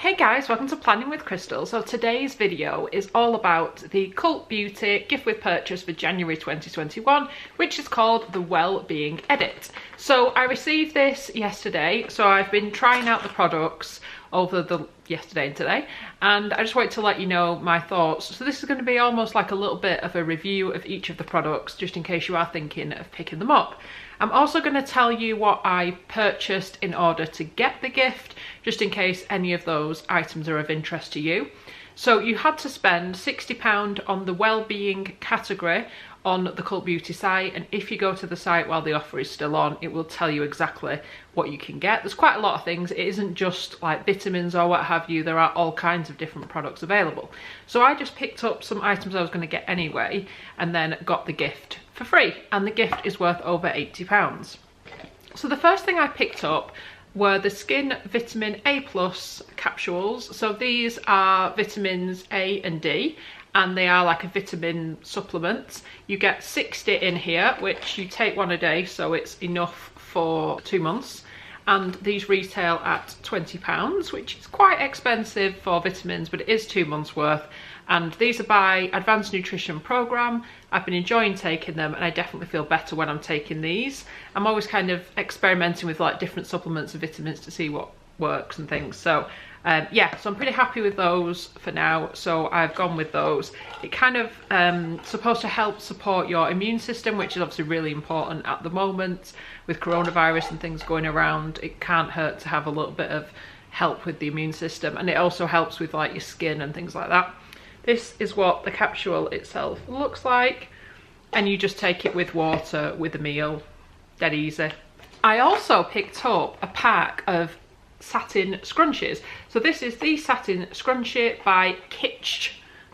Hey guys, welcome to Planning with Crystal. So today's video is all about the Cult Beauty gift with purchase for January 2021, which is called the Wellbeing Edit. So I received this yesterday, so I've been trying out the products over the yesterday and today, and I just wanted to let you know my thoughts. So this is going to be almost like a little bit of a review of each of the products, just in case you are thinking of picking them up. I'm also going to tell you what I purchased in order to get the gift, just in case any of those items are of interest to you. So you had to spend £60 on the Wellbeing category on the Cult Beauty site, and if you go to the site while the offer is still on, it will tell you exactly what you can get. There's quite a lot of things. It isn't just like vitamins or what have you. There are all kinds of different products available. So I just picked up some items I was going to get anyway, and then got the gift for free, and the gift is worth over £80. So the first thing I picked up were the Skin Vitamin A Plus capsules. So these are vitamins A and D, and they are like a vitamin supplement. You get 60 in here, which you take one a day, so it's enough for 2 months. And these retail at £20, which is quite expensive for vitamins, but it is 2 months worth. And these are by Advanced Nutrition Programme. I've been enjoying taking them, and I definitely feel better when I'm taking these. I'm always kind of experimenting with like different supplements and vitamins to see what works and things. So yeah, so I'm pretty happy with those for now, so I've gone with those. It kind of supposed to help support your immune system, which is obviously really important at the moment with coronavirus and things going around. It can't hurt to have a little bit of help with the immune system, and it also helps with like your skin and things like that. This is what the capsule itself looks like, and you just take it with water with a meal, dead easy. I also picked up a pack of Satin Scrunchies. So this is the Satin Scrunchie by Kiki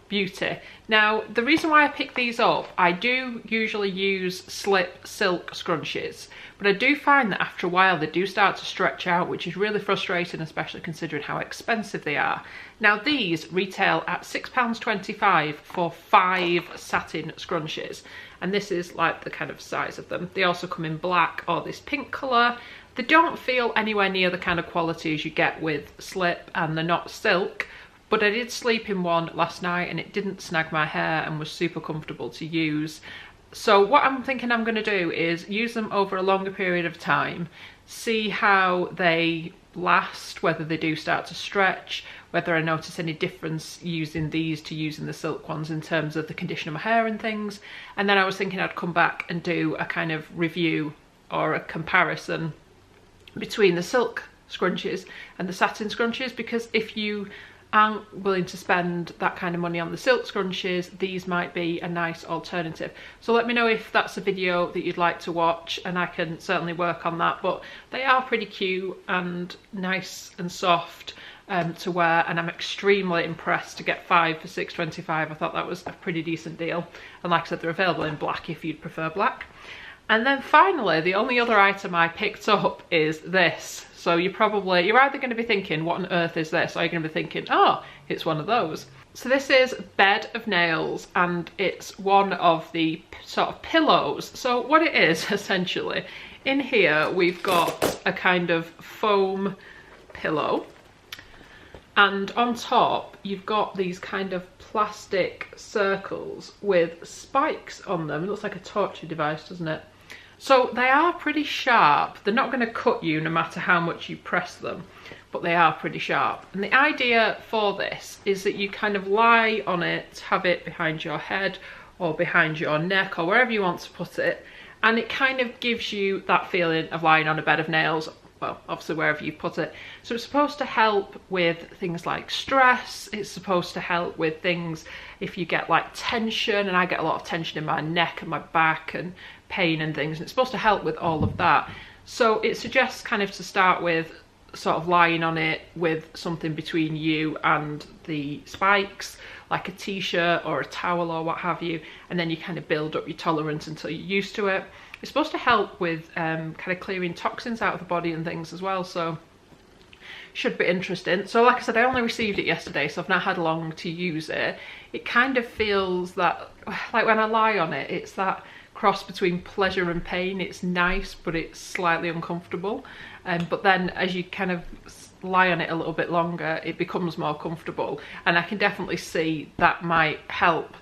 Beauty. Now, the reason why I picked these up, I do usually use slip silk scrunchies, but I do find that after a while they do start to stretch out, which is really frustrating, especially considering how expensive they are. Now these retail at £6.25 for 5 satin scrunchies, and this is like the kind of size of them. They also come in black or this pink colour. They don't feel anywhere near the kind of quality as you get with slip, and they're not silk, but I did sleep in one last night and it didn't snag my hair and was super comfortable to use. So what I'm thinking I'm going to do is use them over a longer period of time, see how they last, whether they do start to stretch, whether I notice any difference using these to using the silk ones in terms of the condition of my hair and things. And then I was thinking I'd come back and do a kind of review or a comparison between the silk scrunchies and the satin scrunchies, because if you aren't willing to spend that kind of money on the silk scrunchies, these might be a nice alternative. So let me know if that's a video that you'd like to watch, and I can certainly work on that. But they are pretty cute and nice and soft to wear, and I'm extremely impressed to get 5 for £6.25. I thought that was a pretty decent deal, and like I said, they're available in black if you'd prefer black. And then finally, the only other item I picked up is this. So you're either going to be thinking, what on earth is this? Or you're going to be thinking, oh, it's one of those. So this is Bed of Nails, and it's one of the sort of pillows. So what it is, essentially, in here we've got a kind of foam pillow, and on top you've got these kind of plastic circles with spikes on them. It looks like a torture device, doesn't it? So they are pretty sharp. They're not going to cut you no matter how much you press them, but they are pretty sharp. And the idea for this is that you kind of lie on it, have it behind your head or behind your neck or wherever you want to put it, and it kind of gives you that feeling of lying on a bed of nails. Well, obviously wherever you put it. So it's supposed to help with things like stress. It's supposed to help with things if you get like tension, and I get a lot of tension in my neck and my back and pain and things, and it's supposed to help with all of that. So it suggests kind of to start with sort of lying on it with something between you and the spikes, like a t-shirt or a towel or what have you, and then you kind of build up your tolerance until you're used to it. It's supposed to help with kind of clearing toxins out of the body and things as well, so should be interesting. So like I said, I only received it yesterday, so I've not had long to use it. It kind of feels that, like when I lie on it, it's that cross between pleasure and pain. It's nice, but it's slightly uncomfortable. but then as you kind of lie on it a little bit longer, it becomes more comfortable, and I can definitely see that might help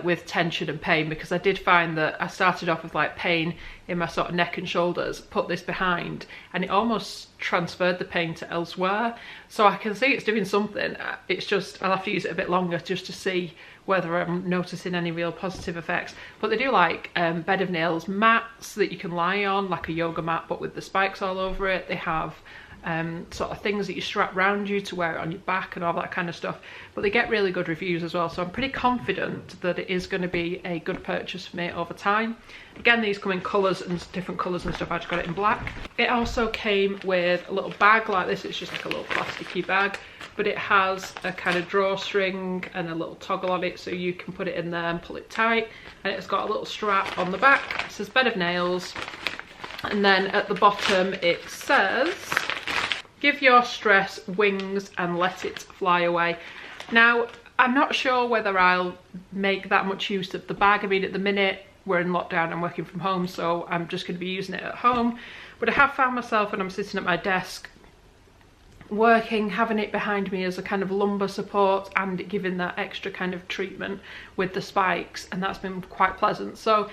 with tension and pain, because I did find that I started off with like pain in my sort of neck and shoulders, put this behind, and it almost transferred the pain to elsewhere. So I can see it's doing something. It's just I'll have to use it a bit longer just to see whether I'm noticing any real positive effects. But they do like bed of nails mats that you can lie on, like a yoga mat but with the spikes all over it. They have sort of things that you strap around you to wear it on your back and all that kind of stuff, but they get really good reviews as well, so I'm pretty confident that it is going to be a good purchase for me over time. Again, these come in colours and different colours and stuff. I just got it in black. It also came with a little bag like this. It's just like a little plasticky bag, but it has a kind of drawstring and a little toggle on it, so you can put it in there and pull it tight, and it's got a little strap on the back. It says bed of nails, and then at the bottom it says give your stress wings and let it fly away. Now, I'm not sure whether I'll make that much use of the bag. I mean, at the minute we're in lockdown, I'm working from home, so I'm just going to be using it at home. But I have found myself when I'm sitting at my desk working, having it behind me as a kind of lumbar support and giving that extra kind of treatment with the spikes, and that's been quite pleasant. So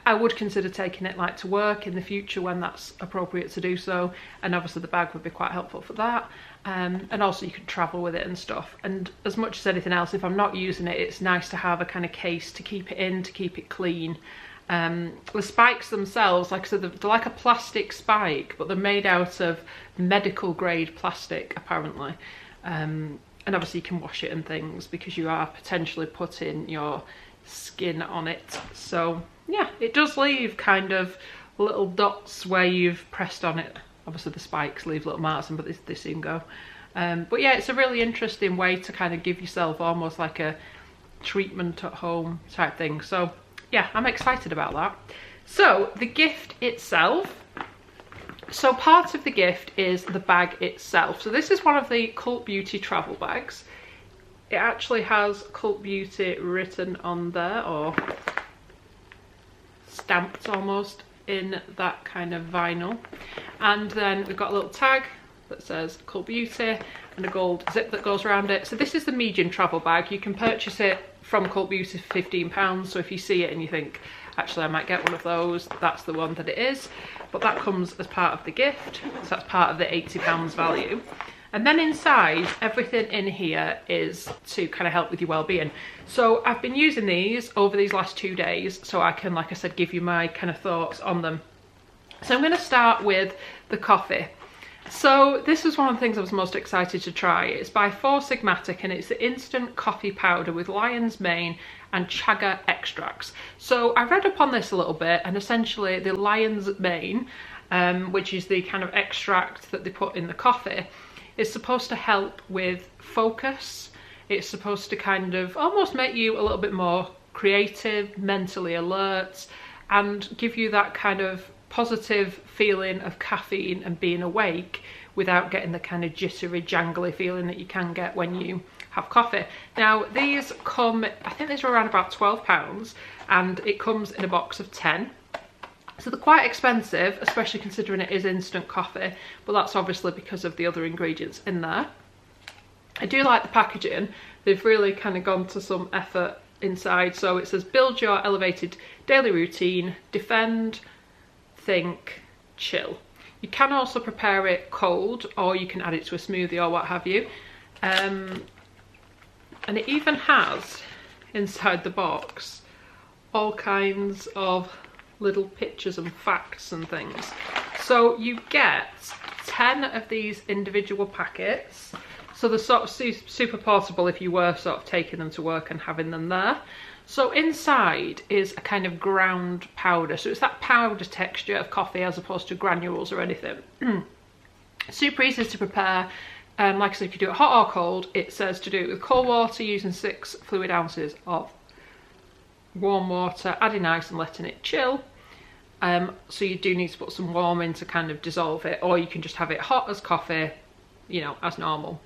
I would consider taking it like to work in the future when that's appropriate to do so, and obviously the bag would be quite helpful for that, and also you could travel with it and stuff. And as much as anything else, if I'm not using it, it's nice to have a kind of case to keep it in, to keep it clean. The spikes themselves, like I said, they're like a plastic spike, but they're made out of medical grade plastic apparently, and obviously you can wash it and things because you are potentially putting your skin on it. So yeah, it does leave kind of little dots where you've pressed on it. Obviously the spikes leave little marks, but they soon go. But yeah, it's a really interesting way to kind of give yourself almost like a treatment at home type thing. So yeah, I'm excited about that. So the gift itself. So part of the gift is the bag itself. So this is one of the Cult Beauty travel bags. It actually has Cult Beauty written on there, or stamped almost in that kind of vinyl. And then we've got a little tag that says Cult Beauty and a gold zip that goes around it. So this is the medium travel bag. You can purchase it from Cult Beauty for £15. So if you see it and you think, actually I might get one of those, that's the one that it is. But that comes as part of the gift, so that's part of the £80 value. And then inside, everything in here is to kind of help with your well-being. So I've been using these over these last 2 days, so I can, like I said, give you my kind of thoughts on them. So I'm going to start with the coffee. So this was one of the things I was most excited to try. It's by Four Sigmatic, and it's the instant coffee powder with lion's mane and chaga extracts. So I read up on this a little bit, and essentially the lion's mane, which is the kind of extract that they put in the coffee, is supposed to help with focus. It's supposed to kind of almost make you a little bit more creative, mentally alert, and give you that kind of positive feeling of caffeine and being awake without getting the kind of jittery, jangly feeling that you can get when you have coffee. Now these come, I think these are around about £12, and it comes in a box of 10. So they're quite expensive, especially considering it is instant coffee, but that's obviously because of the other ingredients in there. I do like the packaging. They've really kind of gone to some effort inside. So it says, build your elevated daily routine, defend, think, chill. You can also prepare it cold, or you can add it to a smoothie or what have you. And it even has, inside the box, all kinds of little pictures and facts and things. So you get 10 of these individual packets, so they're sort of super portable if you were sort of taking them to work and having them there. So inside is a kind of ground powder, so it's that powder texture of coffee as opposed to granules or anything. Super easy to prepare. Like I said, if you do it hot or cold, it says to do it with cold water using 6 fluid ounces of warm water, adding ice and letting it chill. So you do need to put some warm in to kind of dissolve it, or you can just have it hot as coffee, you know, as normal.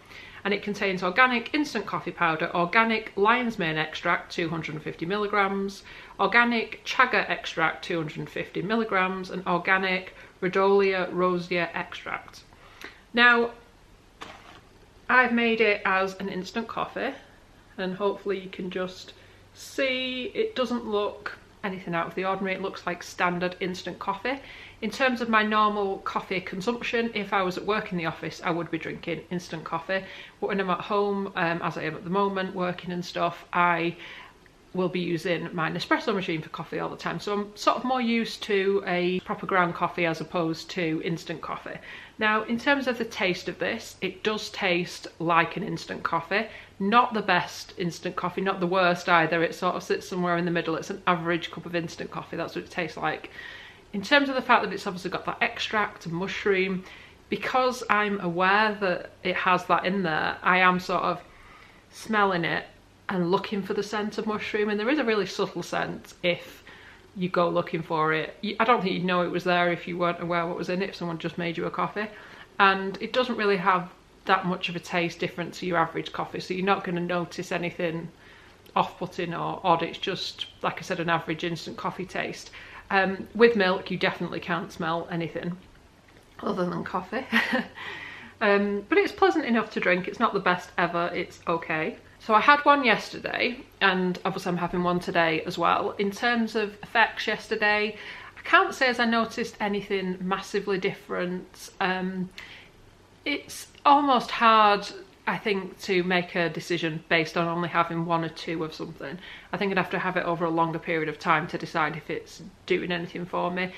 And it contains organic instant coffee powder, organic lion's mane extract 250 milligrams, organic chaga extract 250 milligrams, and organic Rhodolia rosea extract. Now, I've made it as an instant coffee, and hopefully you can just see it doesn't look anything out of the ordinary. It looks like standard instant coffee. In terms of my normal coffee consumption, if I was at work in the office, I would be drinking instant coffee. But when I'm at home, as I am at the moment, working and stuff, I will be using my Nespresso machine for coffee all the time. So I'm sort of more used to a proper ground coffee as opposed to instant coffee. Now, in terms of the taste of this, it does taste like an instant coffee. Not the best instant coffee, not the worst either. It sort of sits somewhere in the middle. It's an average cup of instant coffee. That's what it tastes like. In terms of the fact that it's obviously got that extract and mushroom, because I'm aware that it has that in there, I am sort of smelling it and looking for the scent of mushroom, and there is a really subtle scent if you go looking for it. I don't think you'd know it was there if you weren't aware what was in it, if someone just made you a coffee. And it doesn't really have that much of a taste different to your average coffee, so you're not going to notice anything off-putting or odd. It's just, like I said, an average instant coffee taste. With milk, you definitely can't smell anything other than coffee. But it's pleasant enough to drink. It's not the best ever, it's okay. So I had one yesterday, and obviously I'm having one today as well. In terms of effects yesterday, I can't say as I noticed anything massively different. It's almost hard, I think, to make a decision based on only having one or two of something. I think I'd have to have it over a longer period of time to decide if it's doing anything for me.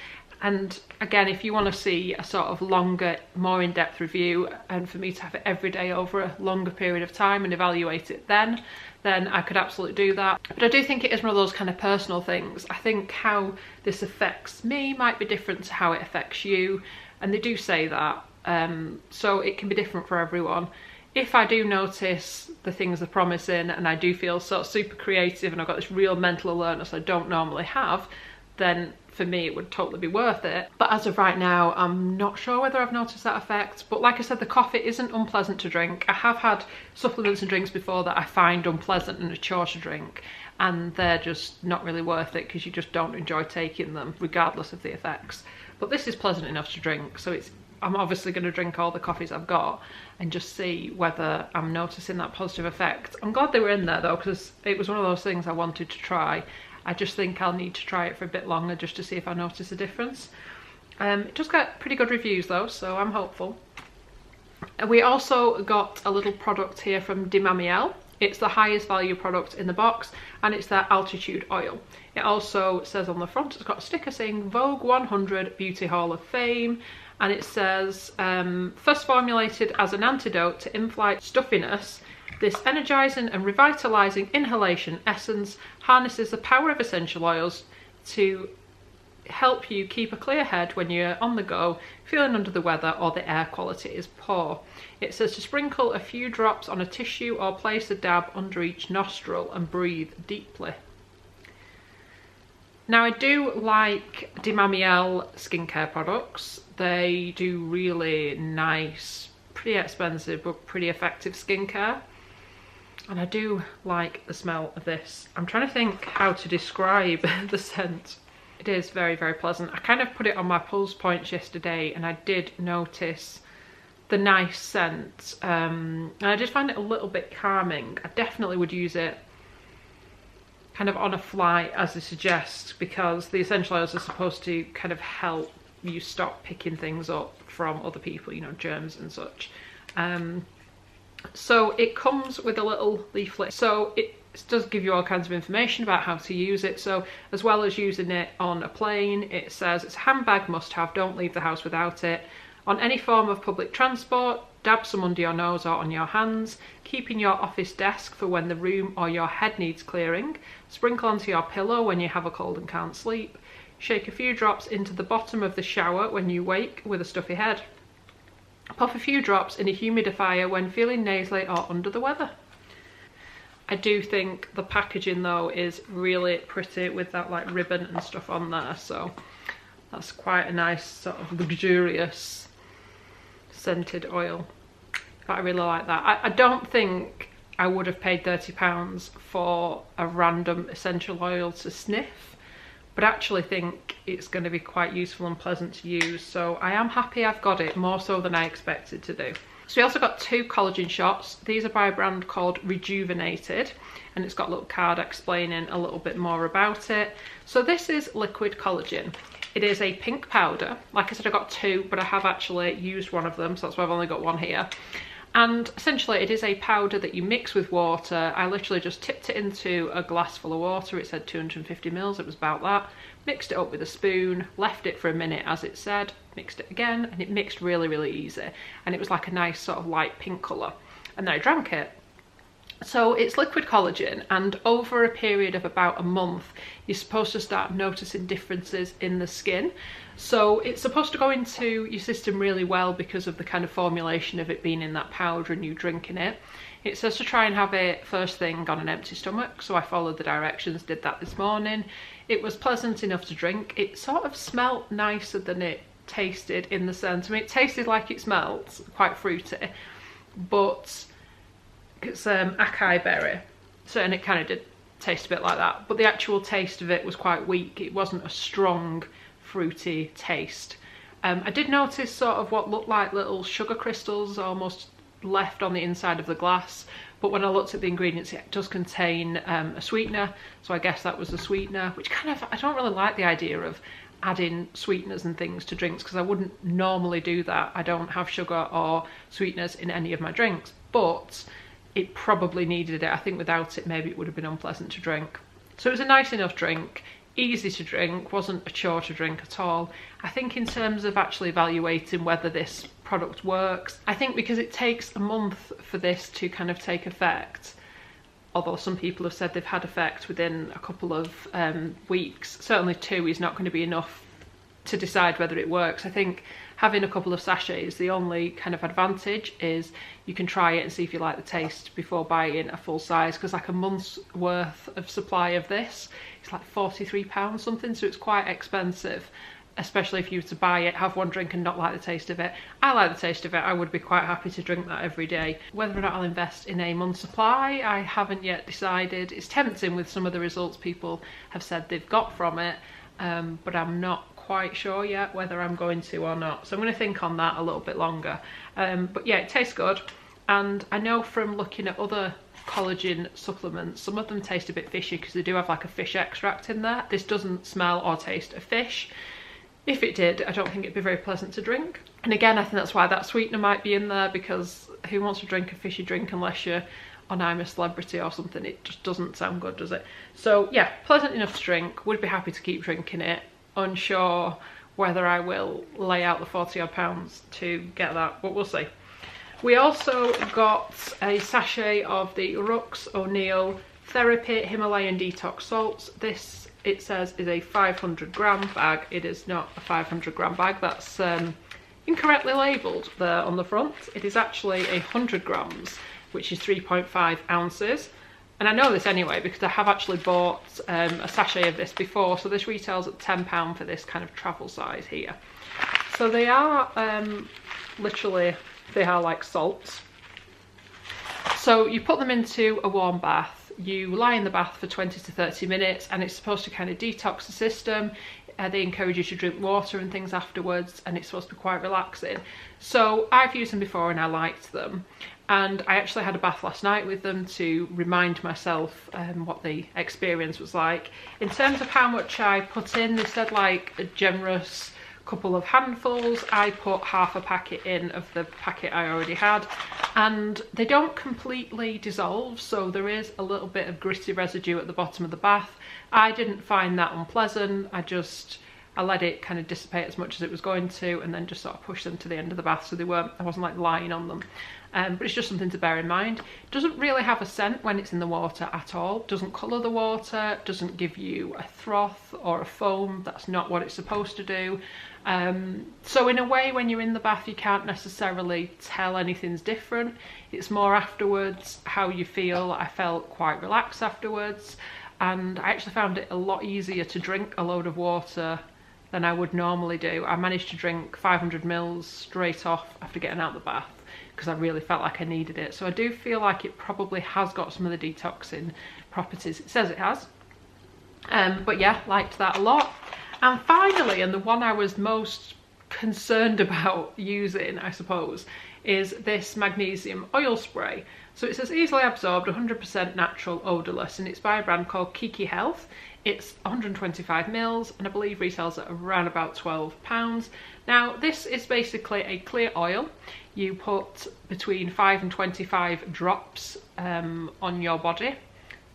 And again, if you want to see a sort of longer, more in-depth review, and for me to have it every day over a longer period of time and evaluate it then I could absolutely do that. But I do think it is one of those kind of personal things. I think how this affects me might be different to how it affects you, and they do say that. So it can be different for everyone. If I do notice the things they're promising and I do feel sort of super creative and I've got this real mental alertness I don't normally have, then for me it would totally be worth it. But as of right now, I'm not sure whether I've noticed that effect. But like I said, the coffee isn't unpleasant to drink. I have had supplements and drinks before that I find unpleasant and a chore to drink, and they're just not really worth it because you just don't enjoy taking them regardless of the effects. But this is pleasant enough to drink, so I'm obviously going to drink all the coffees I've got and just see whether I'm noticing that positive effect. I'm glad they were in there though, because it was one of those things I wanted to try. I just think I'll need to try it for a bit longer just to see if I notice a difference. It does get pretty good reviews though, so I'm hopeful. We also got a little product here from Magnesium. It's the highest value product in the box, and it's their altitude oil. It also says on the front, it's got a sticker saying Vogue 100 Beauty Hall of Fame, and it says, first formulated as an antidote to in-flight stuffiness, this energising and revitalising inhalation essence harnesses the power of essential oils to help you keep a clear head when you're on the go, feeling under the weather, or the air quality is poor. It says to sprinkle a few drops on a tissue or place a dab under each nostril and breathe deeply. Now, I do like Magnesium skincare products. They do really nice, pretty expensive but pretty effective skincare. And I do like the smell of this. I'm trying to think how to describe the scent. It is very, very pleasant. I kind of put it on my pulse points yesterday and I did notice the nice scent. And I did find it a little bit calming. I definitely would use it kind of on a flight, as they suggest, because the essential oils are supposed to kind of help you stop picking things up from other people, you know, germs and such. So it comes with a little leaflet. So it does give you all kinds of information about how to use it. So as well as using it on a plane, it says it's a handbag must have, don't leave the house without it. On any form of public transport, dab some under your nose or on your hands. Keep in your office desk for when the room or your head needs clearing. Sprinkle onto your pillow when you have a cold and can't sleep. Shake a few drops into the bottom of the shower when you wake with a stuffy head. Pop a few drops in a humidifier when feeling nasally or under the weather. I do think the packaging though is really pretty with that like ribbon and stuff on there, so that's quite a nice sort of luxurious scented oil. But I really like that. I don't think I would have paid £30 for a random essential oil to sniff, but I actually think it's going to be quite useful and pleasant to use. So I am happy I've got it, more so than I expected to do. So we also got 2 collagen shots. These are by a brand called Rejuvenated, and it's got a little card explaining a little bit more about it. So this is liquid collagen. It is a pink powder. Like I said, I got 2, but I have actually used one of them, so that's why I've only got one here. And essentially it is a powder that you mix with water. I literally just tipped it into a glass full of water. It said 250 mils, it was about that. Mixed it up with a spoon, left it for a minute as it said, mixed it again, and it mixed really, really easy. And it was like a nice sort of light pink colour. And then I drank it. So it's liquid collagen, and over a period of about a month, you're supposed to start noticing differences in the skin. So it's supposed to go into your system really well because of the kind of formulation of it being in that powder and you drinking it. It says to try and have it first thing on an empty stomach, so I followed the directions, did that this morning. It was pleasant enough to drink. It sort of smelt nicer than it tasted, in the sense, I mean, it tasted like it smelt, quite fruity, but it's acai berry, so, and it kind of did taste a bit like that, but the actual taste of it was quite weak. It wasn't a strong fruity taste. I did notice sort of what looked like little sugar crystals almost left on the inside of the glass, but when I looked at the ingredients, it does contain a sweetener, so I guess that was the sweetener, which kind of, I don't really like the idea of adding sweeteners and things to drinks, because I wouldn't normally do that. I don't have sugar or sweeteners in any of my drinks, but it probably needed it. I think without it maybe it would have been unpleasant to drink. So it was a nice enough drink, easy to drink, wasn't a chore to drink at all. I think in terms of actually evaluating whether this product works, I think because it takes a month for this to kind of take effect, although some people have said they've had effect within a couple of weeks, certainly 2 is not going to be enough to decide whether it works. I think having a couple of sachets, the only kind of advantage is you can try it and see if you like the taste before buying a full size, because like a month's worth of supply of this, it's like £43 something, so it's quite expensive, especially if you were to buy it, have one drink and not like the taste of it. I like the taste of it. I would be quite happy to drink that every day. Whether or not I'll invest in a month's supply, I haven't yet decided. It's tempting with some of the results people have said they've got from it, but I'm not quite sure yet whether I'm going to or not, so I'm going to think on that a little bit longer. But yeah, it tastes good, and I know from looking at other collagen supplements, some of them taste a bit fishy because they do have like a fish extract in there. This doesn't smell or taste of fish. If it did, I don't think it'd be very pleasant to drink, and again I think that's why that sweetener might be in there, because who wants to drink a fishy drink unless you're on I'm a Celebrity or something? It just doesn't sound good, does it? So yeah, pleasant enough to drink, would be happy to keep drinking it. Unsure whether I will lay out the 40 odd pounds to get that, but we'll see. We also got a sachet of the Rux O'Neill Therapy Himalayan Detox salts. This, it says, is a 500-gram bag. It is not a 500-gram bag. That's incorrectly labelled there on the front. It is actually 100 grams, which is 3.5 ounces. And I know this anyway because I have actually bought a sachet of this before. So this retails at £10 for this kind of travel size here. So they are literally, they are like salts. So you put them into a warm bath. You lie in the bath for 20 to 30 minutes and it's supposed to kind of detox the system. They encourage you to drink water and things afterwards, and it's supposed to be quite relaxing. So I've used them before and I liked them. And I actually had a bath last night with them to remind myself what the experience was like. In terms of how much I put in, they said like a generous couple of handfuls. I put half a packet in of the packet I already had, and they don't completely dissolve, so there is a little bit of gritty residue at the bottom of the bath. I didn't find that unpleasant. I let it kind of dissipate as much as it was going to, and then just sort of push them to the end of the bath so I wasn't like lying on them. But it's just something to bear in mind. It doesn't really have a scent when it's in the water at all. It doesn't colour the water, doesn't give you a froth or a foam. That's not what it's supposed to do. So in a way, when you're in the bath, you can't necessarily tell anything's different. It's more afterwards, how you feel. I felt quite relaxed afterwards, and I actually found it a lot easier to drink a load of water than I would normally do. I managed to drink 500 mils straight off after getting out of the bath because I really felt like I needed it. So I do feel like it probably has got some of the detoxing properties it says it has. But yeah, liked that a lot. And finally, and the one I was most concerned about using, I suppose, is this magnesium oil spray. So it says easily absorbed, 100% natural, odourless, and it's by a brand called Kiki Health. It's 125 mils and I believe retails at around about £12. Now this is basically a clear oil. You put between 5 and 25 drops on your body,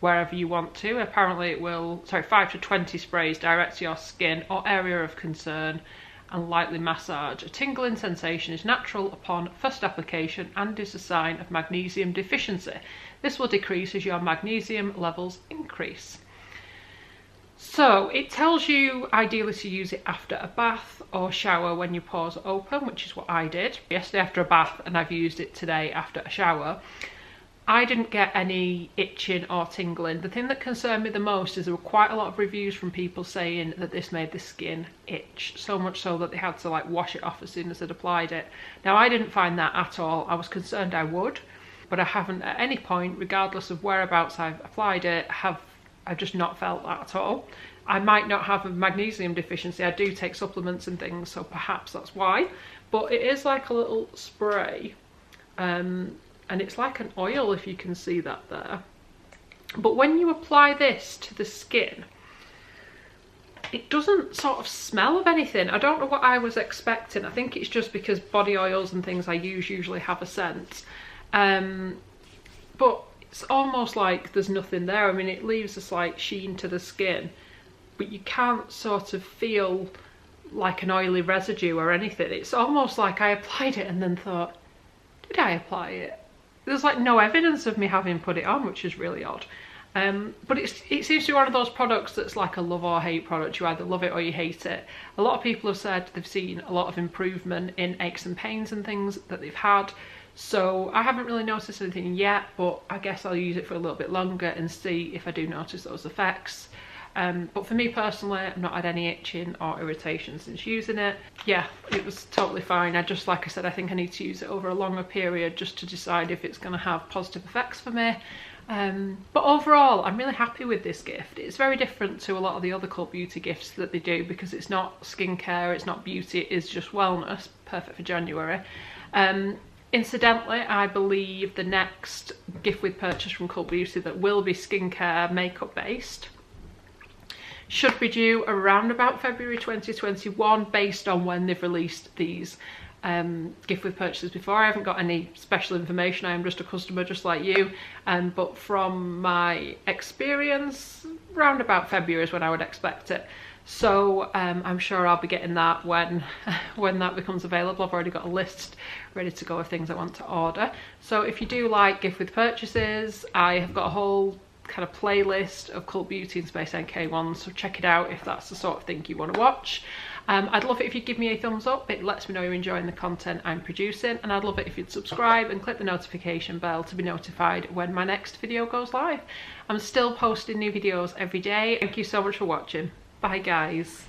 wherever you want to. Apparently it will, 5 to 20 sprays direct to your skin or area of concern and lightly massage. A tingling sensation is natural upon first application and is a sign of magnesium deficiency. This will decrease as your magnesium levels increase. So it tells you ideally to use it after a bath or shower when your pores are open, which is what I did yesterday after a bath, and I've used it today after a shower. I didn't get any itching or tingling. The thing that concerned me the most is there were quite a lot of reviews from people saying that this made the skin itch, so much so that they had to like wash it off as soon as they'd applied it. Now I didn't find that at all. I was concerned I would, but I haven't at any point, regardless of whereabouts I've applied it, I've just not felt that at all. I might not have a magnesium deficiency. I do take supplements and things, so perhaps that's why. But it is like a little spray. And it's like an oil, if you can see that there. But when you apply this to the skin, it doesn't sort of smell of anything. I don't know what I was expecting. I think it's just because body oils and things I use usually have a scent. But it's almost like there's nothing there. I mean, it leaves a slight sheen to the skin, but you can't sort of feel like an oily residue or anything. It's almost like I applied it and then thought, did I apply it? There's like no evidence of me having put it on, which is really odd. But it seems to be one of those products that's like a love or hate product. You either love it or you hate it. A lot of people have said they've seen a lot of improvement in aches and pains and things that they've had. So I haven't really noticed anything yet, but I guess I'll use it for a little bit longer and see if I do notice those effects. But for me personally, I've not had any itching or irritation since using it. Yeah, it was totally fine. Like I said, I think I need to use it over a longer period just to decide if it's going to have positive effects for me. But overall, I'm really happy with this gift. It's very different to a lot of the other Cult Beauty gifts that they do because it's not skincare, it's not beauty, it is just wellness, perfect for January. Incidentally, I believe the next gift with purchase from Cult Beauty that will be skincare makeup based should be due around about February 2021 based on when they've released these gift with purchases before. I haven't got any special information. I am just a customer just like you, but from my experience, around about February is when I would expect it. So I'm sure I'll be getting that when that becomes available. I've already got a list ready to go of things I want to order. So if you do like gift with purchases, I have got a whole kind of playlist of Cult Beauty and Space NK ones, so check it out if that's the sort of thing you want to watch. I'd love it if you'd give me a thumbs up. It lets me know you're enjoying the content I'm producing, and I'd love it if you'd subscribe and click the notification bell to be notified when my next video goes live. I'm still posting new videos every day. Thank you so much for watching. Bye guys.